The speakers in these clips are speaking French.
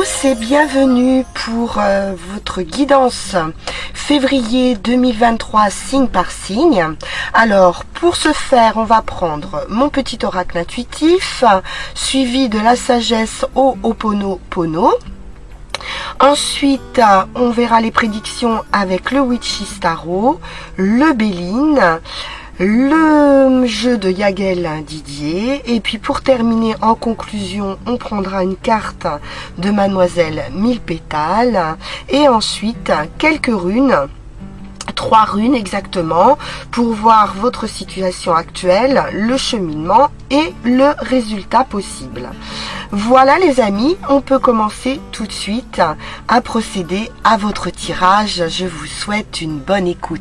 tous et bienvenue pour votre guidance février 2023 signe par signe. Alors pour ce faire, on va prendre mon petit oracle intuitif suivi de la sagesse Ho'oponopono. Ensuite, on verra les prédictions avec le Witch's Tarot, le Béline, le jeu de Yagel Didier, et puis pour terminer en conclusion, on prendra une carte de Mademoiselle Mille Pétales, et ensuite quelques runes, 3 runes exactement, pour voir votre situation actuelle, le cheminement et le résultat possible. Voilà les amis, on peut commencer tout de suite à procéder à votre tirage. Je vous souhaite une bonne écoute.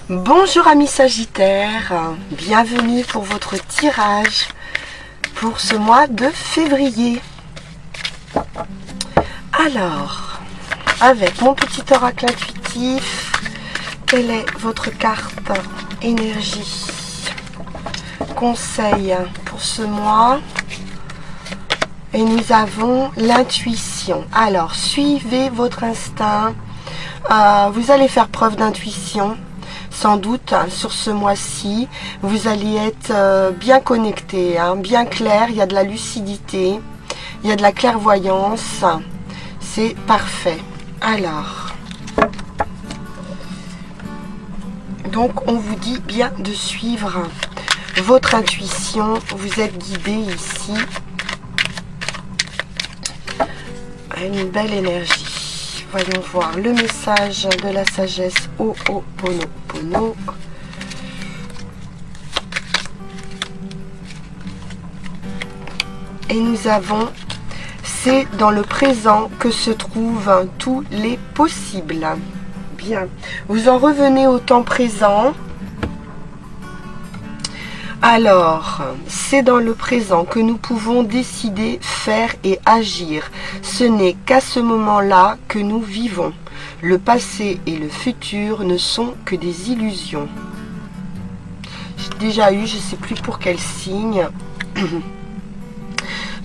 Bonjour amis Sagittaires, bienvenue pour votre tirage pour ce mois de février. Alors, avec mon petit oracle intuitif, quelle est votre carte énergie conseil pour ce mois? Et nous avons l'intuition. Alors, suivez votre instinct. Vous allez faire preuve d'intuition. Sans doute, sur ce mois-ci, vous allez être bien connecté, bien clair. Il y a de la lucidité, il y a de la clairvoyance. C'est parfait. Alors, donc on vous dit bien de suivre votre intuition. Vous êtes guidé ici. Une belle énergie. Voyons voir le message de la sagesse Ho'oponopono. Et nous avons, c'est dans le présent que se trouvent tous les possibles. Bien, vous en revenez au temps présent. Alors, c'est dans le présent que nous pouvons décider, faire et agir. Ce n'est qu'à ce moment-là que nous vivons. Le passé et le futur ne sont que des illusions. J'ai déjà eu, je ne sais plus pour quel signe.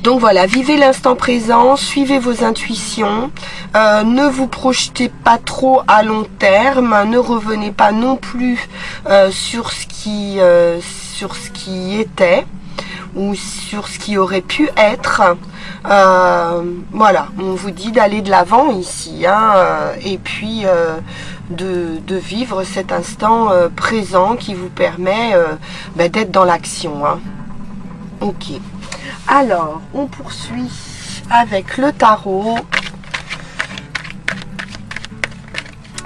Donc voilà, vivez l'instant présent, suivez vos intuitions, ne vous projetez pas trop à long terme, ne revenez pas non plus sur ce qui était ou sur ce qui aurait pu être. Voilà, on vous dit d'aller de l'avant ici, et puis de vivre cet instant présent qui vous permet d'être dans l'action. Ok. Alors, on poursuit avec le tarot.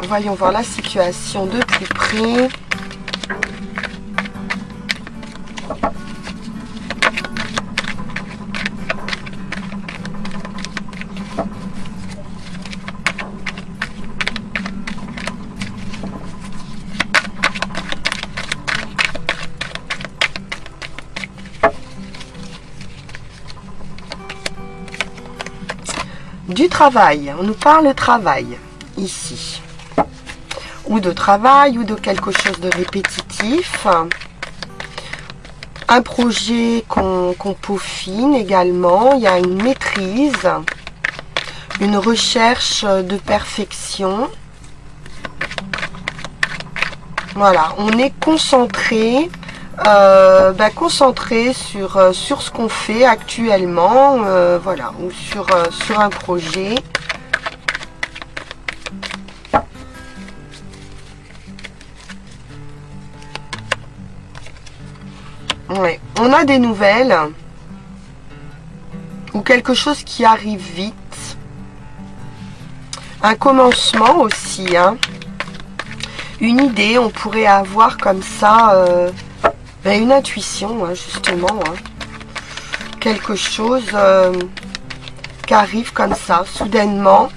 Voyons voir la situation de plus près. Du travail, on nous parle de travail ici, ou de travail, ou de quelque chose de répétitif, un projet qu'on peaufine également, il y a une maîtrise, une recherche de perfection. Voilà, on est concentré, concentré sur ce qu'on fait actuellement, voilà, ou sur un projet. Ouais, on a des nouvelles ou quelque chose qui arrive vite. Un commencement aussi, une idée, on pourrait avoir comme ça une intuition, justement, quelque chose qui arrive comme ça, soudainement.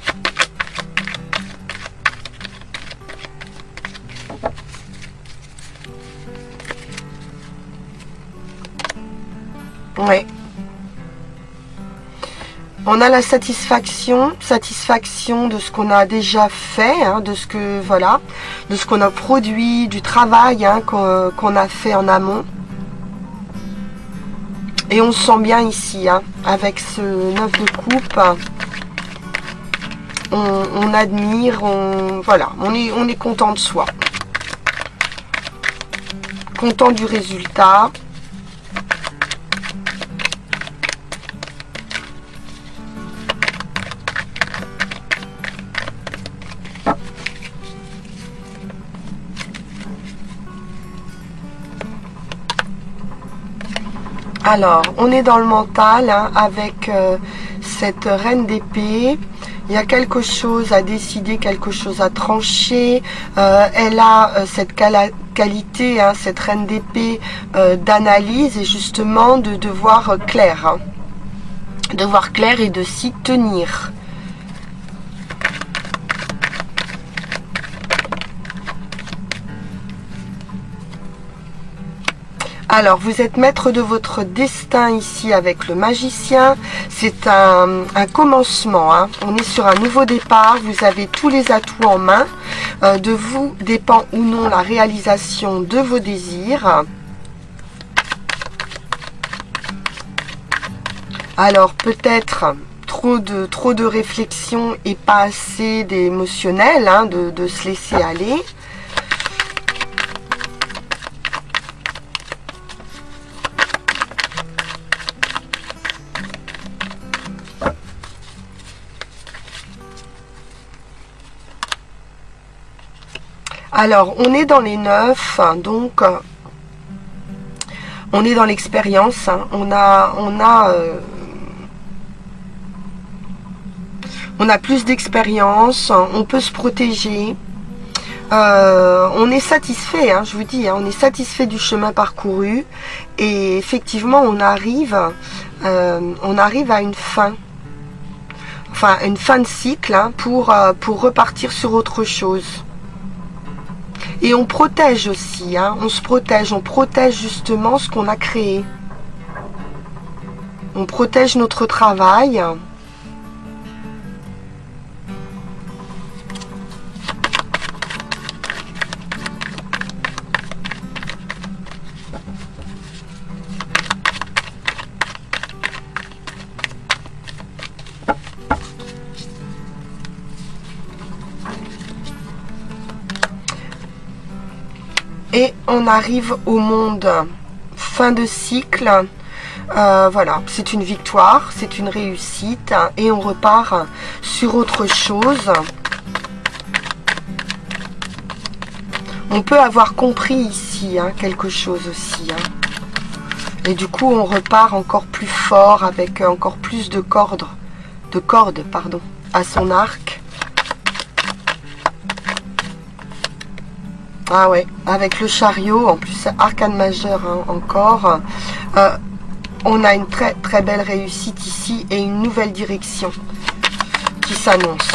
Ouais. On a la satisfaction de ce qu'on a déjà fait, hein, de ce que voilà, de ce qu'on a produit, du travail hein, qu'on a fait en amont. Et on se sent bien ici, hein, avec ce 9 de coupe. On admire, voilà, on est content de soi. Content du résultat. Alors, on est dans le mental hein, avec cette reine d'épée. Il y a quelque chose à décider, quelque chose à trancher. Elle a cette qualité, hein, cette reine d'épée d'analyse et justement de voir clair. Hein. De voir clair et de s'y tenir. Alors, vous êtes maître de votre destin ici avec le magicien. C'est un commencement. Hein. On est sur un nouveau départ. Vous avez tous les atouts en main. De vous dépend ou non la réalisation de vos désirs. Alors, peut-être trop de réflexion et pas assez d'émotionnel, hein, de se laisser aller. Alors, on est dans les 9, donc on est dans l'expérience. Hein, on a plus d'expérience, on peut se protéger. On est satisfait, hein, je vous dis, hein, on est satisfait du chemin parcouru. Et effectivement, on arrive à une fin. Enfin, une fin de cycle hein, pour repartir sur autre chose. Et on protège aussi, hein, on protège justement ce qu'on a créé. On protège notre travail. Et on arrive au monde fin de cycle. Voilà, c'est une victoire, c'est une réussite et on repart sur autre chose. On peut avoir compris ici hein, quelque chose aussi. Hein. Et du coup, on repart encore plus fort avec encore plus de cordes à son arc. Ah ouais, avec le chariot, en plus arcane majeur hein, encore, on a une très très belle réussite ici et une nouvelle direction qui s'annonce.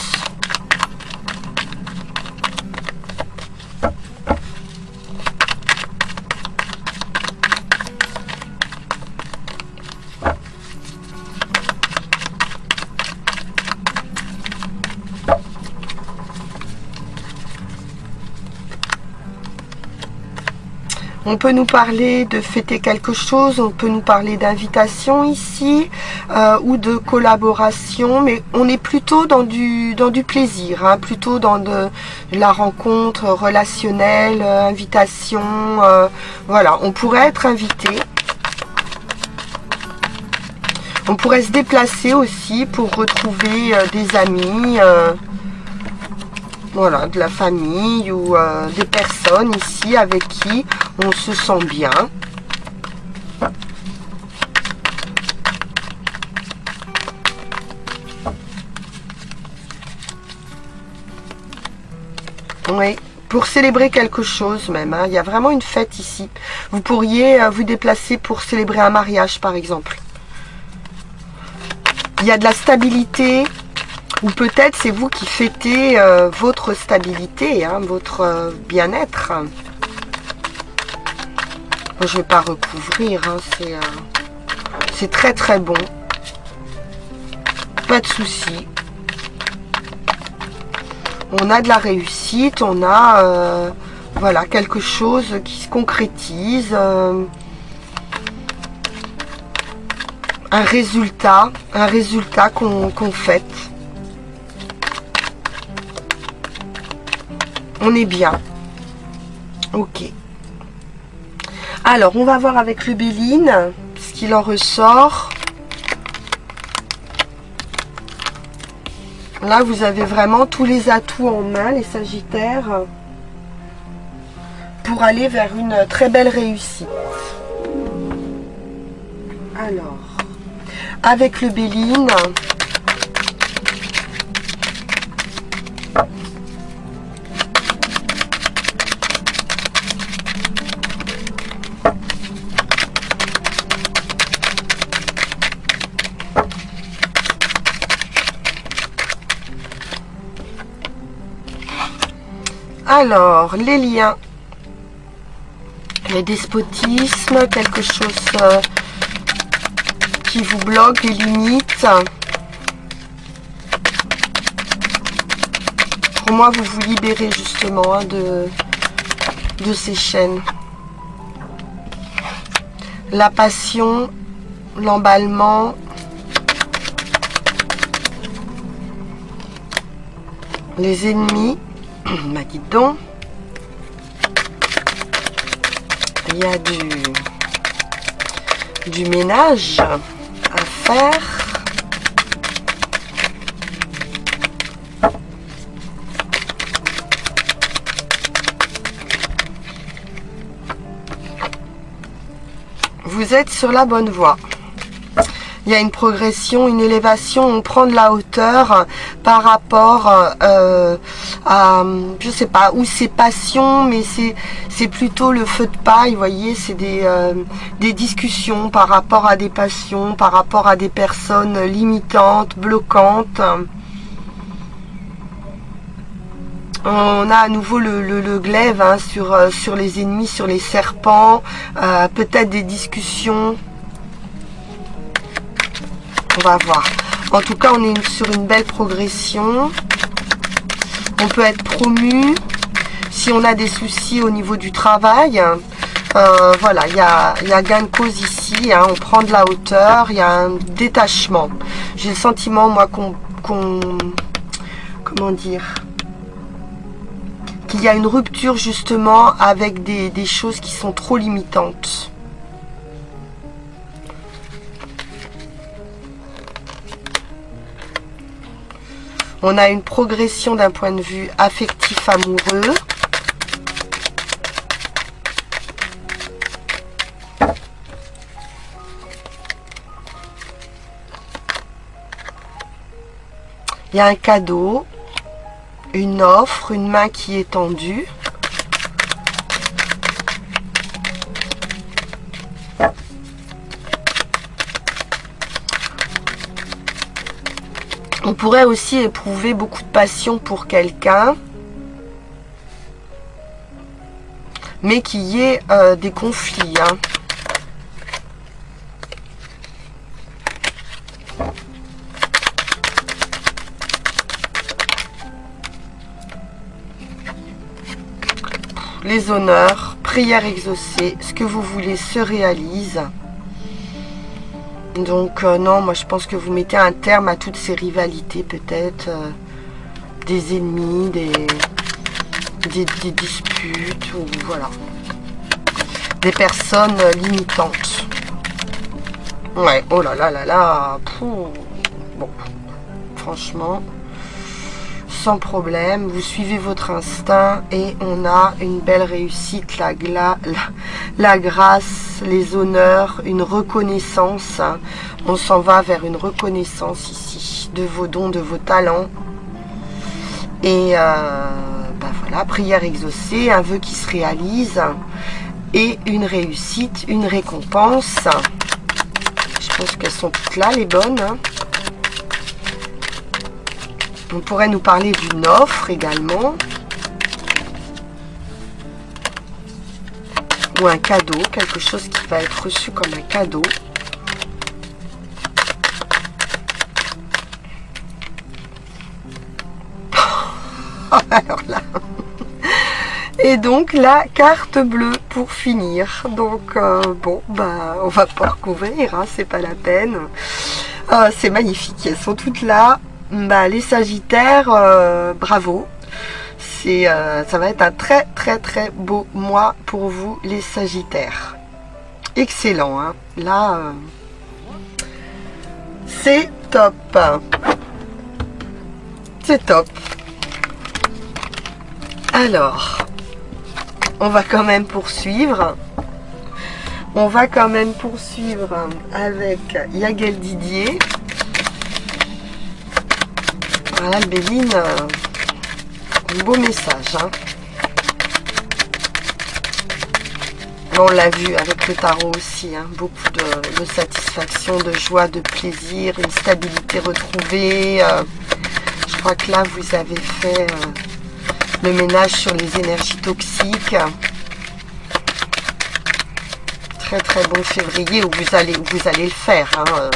On peut nous parler de fêter quelque chose, on peut nous parler d'invitation ici ou de collaboration, mais on est plutôt dans du plaisir, hein, plutôt dans de la rencontre relationnelle, invitation, voilà, on pourrait être invité. On pourrait se déplacer aussi pour retrouver des amis, voilà, de la famille ou des personnes ici avec qui on se sent bien. Oui, pour célébrer quelque chose même. Hein. Il y a vraiment une fête ici. Vous pourriez vous déplacer pour célébrer un mariage par exemple. Il y a de la stabilité. Ou peut-être c'est vous qui fêtez votre stabilité, hein, votre bien-être. Je ne vais pas recouvrir, hein, c'est très très bon. pas de souci. On a de la réussite, on a voilà, quelque chose qui se concrétise, un résultat qu'on fête. On est bien. Ok. Alors, on va voir avec le Béline ce qu'il en ressort. Là, vous avez vraiment tous les atouts en main, les Sagittaires, pour aller vers une très belle réussite. Alors, avec le Béline, alors, les liens, le despotisme, quelque chose qui vous bloque, les limites. Pour moi, vous vous libérez justement hein, de ces chaînes. La passion, l'emballement, les ennemis. Bah dites donc, il y a du ménage à faire. Vous êtes sur la bonne voie. Il y a une progression, une élévation, on prend de la hauteur par rapport à, je sais pas, où c'est passion, mais c'est plutôt le feu de paille, vous voyez, c'est des discussions par rapport à des passions, par rapport à des personnes limitantes, bloquantes. On a à nouveau le glaive hein, sur les ennemis, sur les serpents, peut-être des discussions. On va voir. En tout cas, on est sur une belle progression. On peut être promu. Si on a des soucis au niveau du travail, voilà, il y a gain de cause ici. Hein, on prend de la hauteur, il y a un détachement. J'ai le sentiment, moi, comment dire, qu'il y a une rupture justement avec des choses qui sont trop limitantes. On a une progression d'un point de vue affectif amoureux. Il y a un cadeau, une offre, une main qui est tendue. On pourrait aussi éprouver beaucoup de passion pour quelqu'un, mais qu'il y ait des conflits. Hein. Les honneurs, prières exaucées, ce que vous voulez se réalise. Donc non, moi je pense que vous mettez un terme à toutes ces rivalités peut-être, des ennemis, des disputes, ou voilà, des personnes limitantes. Ouais, oh là là là là, bon, franchement, sans problème, vous suivez votre instinct et on a une belle réussite, la grâce, les honneurs, une reconnaissance. On s'en va vers une reconnaissance ici de vos dons, de vos talents. Et ben voilà, prière exaucée, un vœu qui se réalise et une réussite, une récompense. Je pense qu'elles sont toutes là, les bonnes. Hein. On pourrait nous parler d'une offre également. Ou un cadeau, quelque chose qui va être reçu comme un cadeau. Alors là. Et donc la carte bleue pour finir. Donc bon, bah on va pas recouvrir, hein, c'est pas la peine. C'est magnifique, elles sont toutes là. Bah, les Sagittaires, bravo. Ça va être un très très très beau mois pour vous les Sagittaires. Excellent, hein. Là, c'est top. C'est top. Alors, on va quand même poursuivre. On va quand même poursuivre avec Yagel Didier. Voilà le Béline, un beau message. Hein. On l'a vu avec le tarot aussi, hein, beaucoup de satisfaction, de joie, de plaisir, une stabilité retrouvée. Je crois que là, vous avez fait le ménage sur les énergies toxiques. Très très bon février où vous allez le faire. Hein,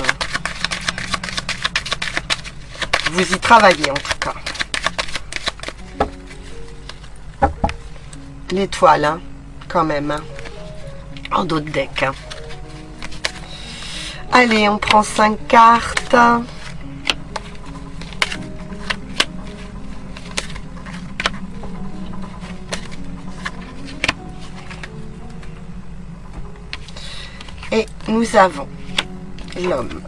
vous y travaillez en tout cas. L'étoile, hein, quand même. Hein, en dos de deck. Hein. Allez, on prend 5 cartes. Et nous avons l'homme.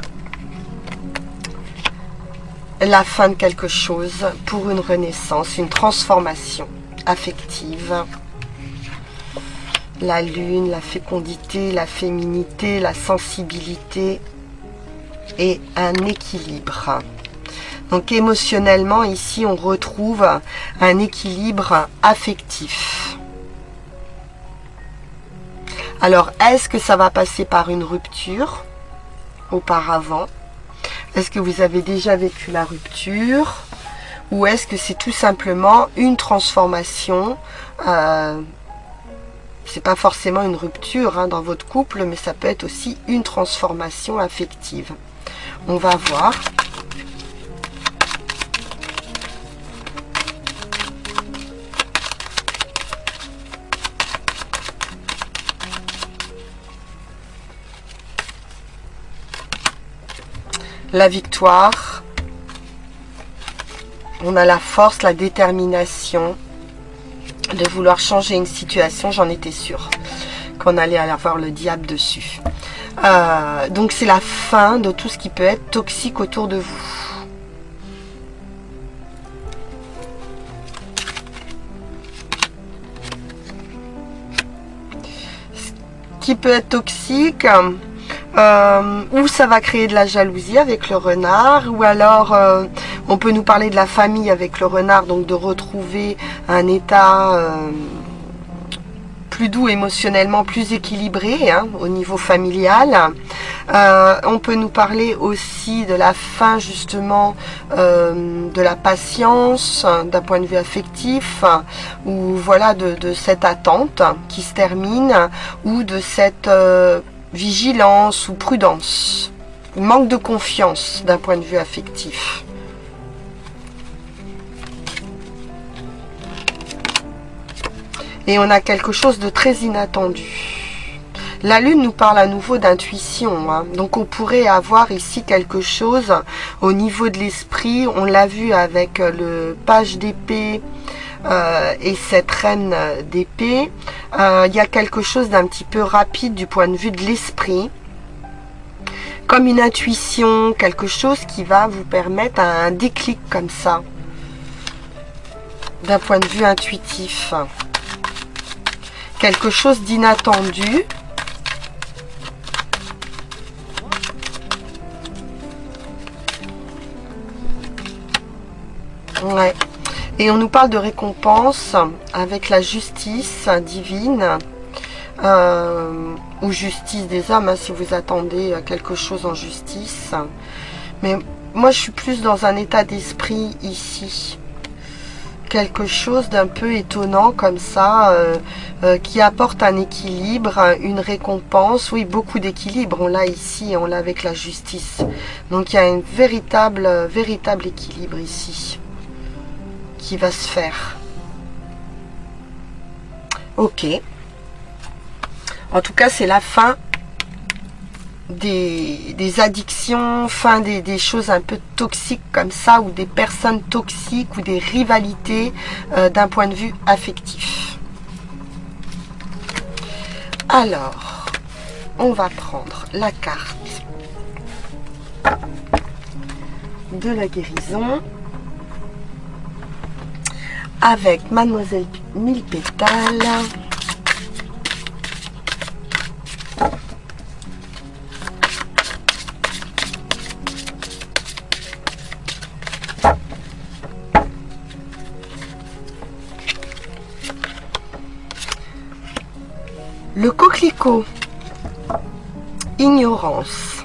La fin de quelque chose pour une renaissance, une transformation affective. La lune, la fécondité, la féminité, la sensibilité et un équilibre. Donc émotionnellement, ici, on retrouve un équilibre affectif. Alors, est-ce que ça va passer par une rupture auparavant? Est-ce que vous avez déjà vécu la rupture? Ou est-ce que c'est tout simplement une transformation? C'est pas forcément une rupture hein, dans votre couple, mais ça peut être aussi une transformation affective. On va voir. La victoire. On a la force, la détermination de vouloir changer une situation, j'en étais sûre qu'on allait avoir le diable dessus. Donc c'est la fin de tout ce qui peut être toxique autour de vous. Ce qui peut être toxique, ou ça va créer de la jalousie avec le renard, ou alors on peut nous parler de la famille avec le renard, donc de retrouver un état plus doux émotionnellement, plus équilibré hein, au niveau familial. On peut nous parler aussi de la fin justement de la patience d'un point de vue affectif, ou voilà de cette attente qui se termine, ou de cette vigilance ou prudence, manque de confiance d'un point de vue affectif. Et on a quelque chose de très inattendu. La lune nous parle à nouveau d'intuition. Hein. Donc on pourrait avoir ici quelque chose au niveau de l'esprit. On l'a vu avec le page d'épée et cette reine d'épée. Il y a quelque chose d'un petit peu rapide du point de vue de l'esprit. Comme une intuition, quelque chose qui va vous permettre un déclic comme ça. D'un point de vue intuitif. Quelque chose d'inattendu. Ouais. Et on nous parle de récompense avec la justice divine. Ou justice des hommes, hein, si vous attendez quelque chose en justice. Mais moi, je suis plus dans un état d'esprit ici. Quelque chose d'un peu étonnant comme ça, qui apporte un équilibre, une récompense. Oui, beaucoup d'équilibre. On l'a ici, on l'a avec la justice. Donc, il y a un véritable équilibre ici qui va se faire. Ok. En tout cas, c'est la fin des addictions, fin des choses un peu toxiques comme ça, ou des personnes toxiques, ou des rivalités d'un point de vue affectif. Alors, on va prendre la carte de la guérison avec Mademoiselle Mille Pétales. Le coquelicot. Ignorance.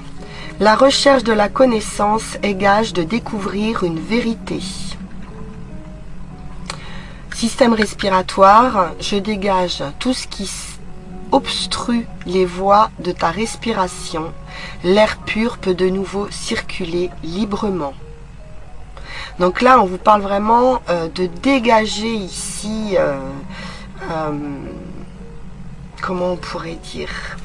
La recherche de la connaissance est gage de découvrir une vérité. Système respiratoire, je dégage tout ce qui obstrue les voies de ta respiration. L'air pur peut de nouveau circuler librement. Donc là, on vous parle vraiment de dégager ici, comment on pourrait dire,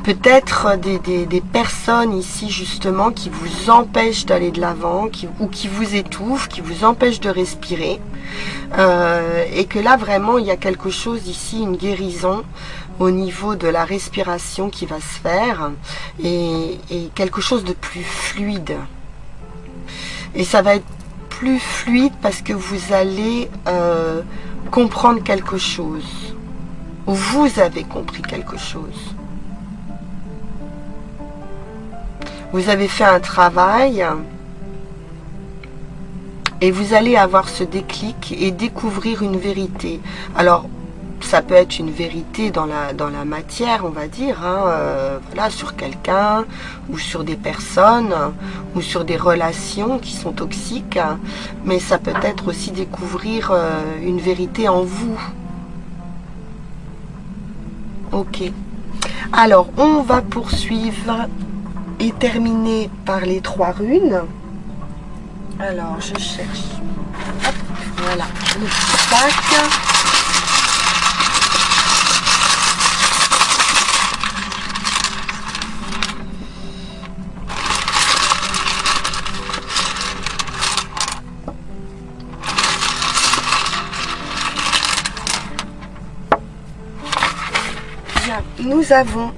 peut-être des personnes ici justement qui vous empêchent d'aller de l'avant, ou qui vous étouffent, qui vous empêchent de respirer, et que là vraiment il y a quelque chose ici, une guérison au niveau de la respiration qui va se faire, et quelque chose de plus fluide. Et ça va être plus fluide parce que vous allez comprendre quelque chose. Vous avez compris quelque chose. Vous avez fait un travail et vous allez avoir ce déclic et découvrir une vérité. Alors, ça peut être une vérité dans la matière, on va dire, hein, voilà, sur quelqu'un, ou sur des personnes, ou sur des relations qui sont toxiques, mais ça peut être aussi découvrir une vérité en vous. Ok. Alors, on va poursuivre et terminer par les 3 runes. Alors, je cherche. Hop, voilà, le petit pack. Bien, nous avons...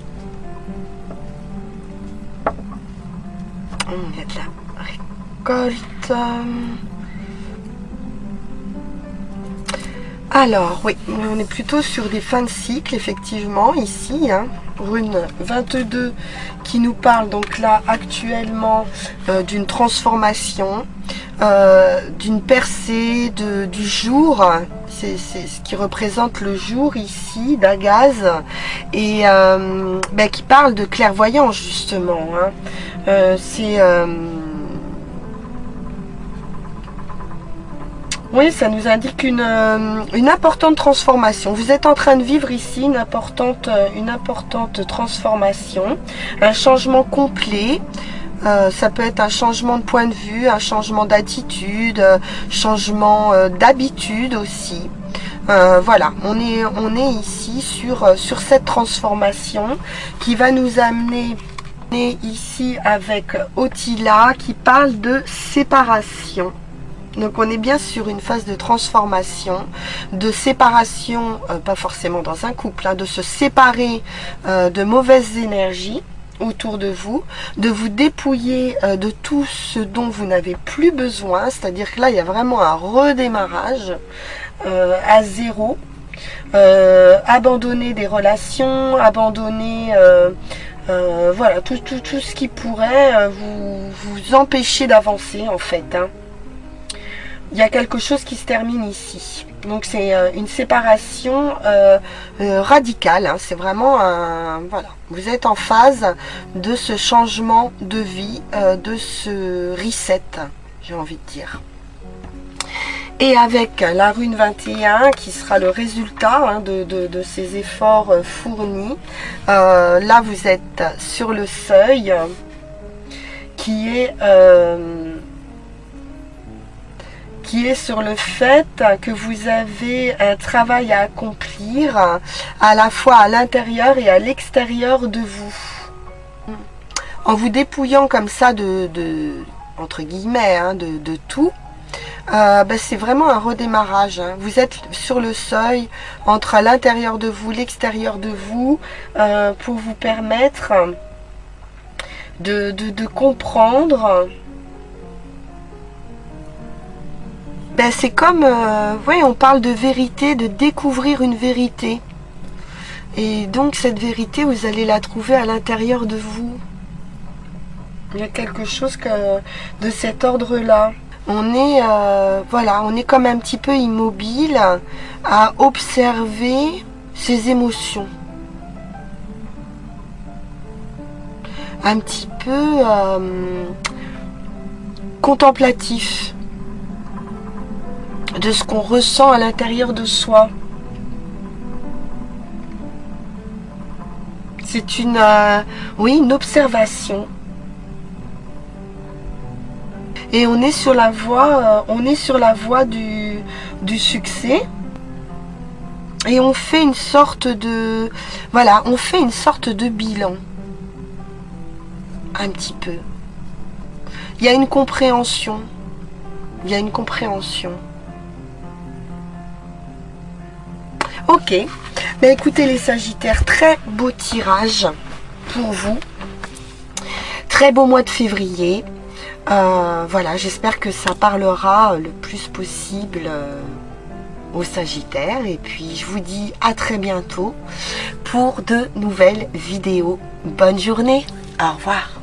Il y a de la récolte. Alors, oui, on est plutôt sur des fins de cycle, effectivement, ici, hein, rune 22 qui nous parle donc là actuellement d'une transformation, d'une percée du jour. C'est ce qui représente le jour ici, d'Agaz, et qui parle de clairvoyance justement, hein. Oui, ça nous indique une importante transformation. Vous êtes en train de vivre ici une importante transformation, un changement complet. Ça peut être un changement de point de vue, un changement d'attitude, changement d'habitude aussi. Voilà, on est ici sur cette transformation qui va nous amener ici avec Otila qui parle de séparation. Donc on est bien sur une phase de transformation, de séparation, pas forcément dans un couple, hein, de se séparer de mauvaises énergies autour de vous dépouiller de tout ce dont vous n'avez plus besoin, c'est-à-dire que là il y a vraiment un redémarrage à zéro, abandonner des relations, abandonner voilà, tout ce qui pourrait vous empêcher d'avancer en fait, hein. Il y a quelque chose qui se termine ici. Donc c'est une séparation radicale, hein. C'est vraiment un... Voilà. Vous êtes en phase de ce changement de vie, de ce reset, j'ai envie de dire. Et avec la rune 21, qui sera le résultat, hein, de ces efforts fournis, là vous êtes sur le seuil qui est sur le fait que vous avez un travail à accomplir s'accomplir à la fois à l'intérieur et à l'extérieur de vous. En vous dépouillant comme ça entre guillemets, hein, de tout, c'est vraiment un redémarrage. Hein. Vous êtes sur le seuil entre l'intérieur de vous, l'extérieur de vous, pour vous permettre de comprendre. C'est comme, ouais, on parle de vérité, de découvrir une vérité. Et donc cette vérité, vous allez la trouver à l'intérieur de vous. Il y a quelque chose de cet ordre-là. On est, voilà, on est comme un petit peu immobile à observer ses émotions. Un petit peu contemplatif de ce qu'on ressent à l'intérieur de soi. C'est une, oui, une observation. Et on est sur la voie, du succès. Et on fait une sorte de, voilà, on fait une sorte de bilan. Un petit peu. Il y a une compréhension. Il y a une compréhension. Ok. Écoutez les Sagittaires, très beau tirage pour vous. Très beau mois de février. Voilà, j'espère que ça parlera le plus possible aux Sagittaires. Et puis, je vous dis à très bientôt pour de nouvelles vidéos. Bonne journée. Au revoir.